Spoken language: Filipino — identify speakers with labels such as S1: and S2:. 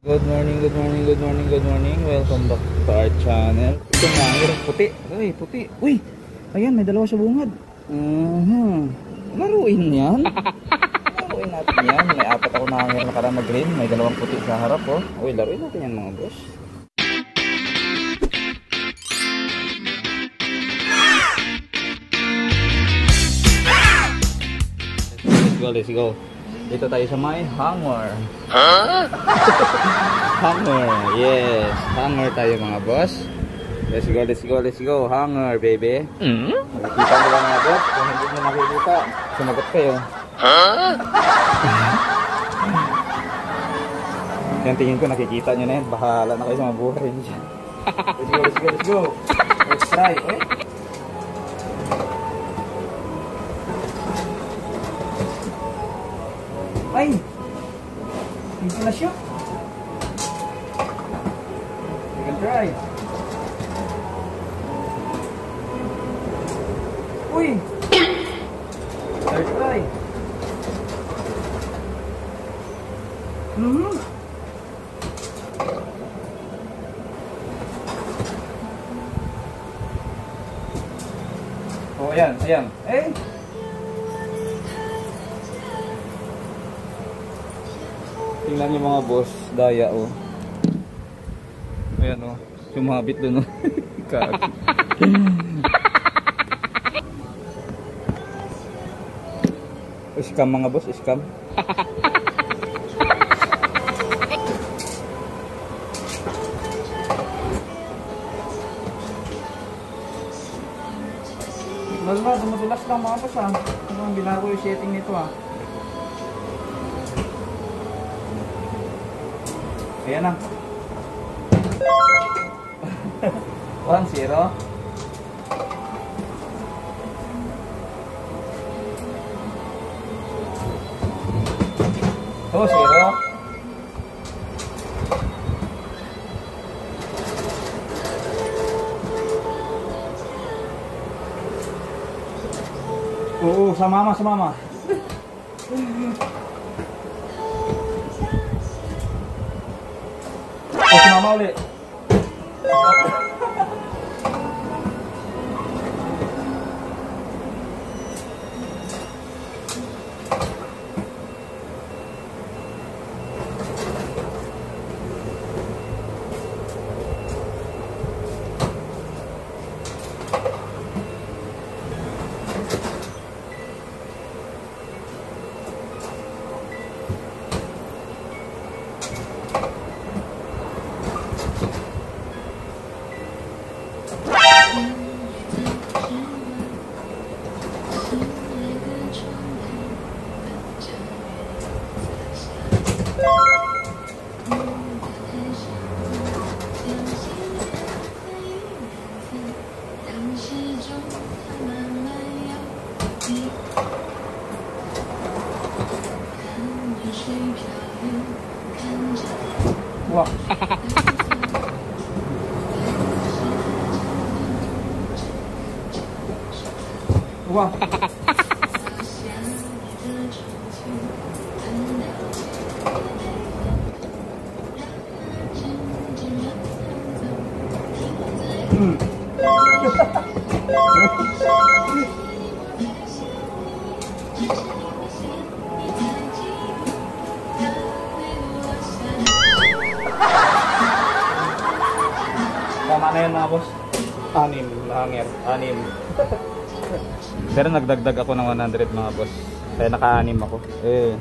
S1: Good morning, good morning, good morning, good morning. Welcome back to our channel. Ito nga, ang puti. Uy, puti. Uy, ayan, may dalawa sa bungad. Laruin yan. Laruin natin yan. May apat ako nangangir na karama green. May dalawang puti sa harap, oh. Uy, laruin natin yan, mga boss. Let's go. Dito tayo sa may hanger. Hanger, yes. Hanger tayo, mga boss. Let's go, let's go, let's go. Hanger, baby. Nakikita mo lang, mga boss. Kung hindi mo nakikita, sumagot kayo. Yan, tingin ko nakikita nyo na yan. Bahala na kayo sa mga buhay niya. Let's go, let's go, let's go. Let's try, eh. Ay! Hindi na siya. You can try. Uy! Third try. Oh, ayan, ayan. Eh! Tingnan niyo, mga boss, daya, oh. Ayan, oh. Sumabit doon, oh. Scam, mga boss, scam. Lala, dumudulas lang, mga boss, ha. Ang binago yung setting nito, ha. Ayan na. 1-0. Oh, 0. Oo, sa mama, sa mama. Mama ulit. Wah. Wah. Tama na yun, mga boss. 6 lahangir, 6. Pero nagdagdag ako ng 100, mga boss. Kaya naka-6 ako. Eh.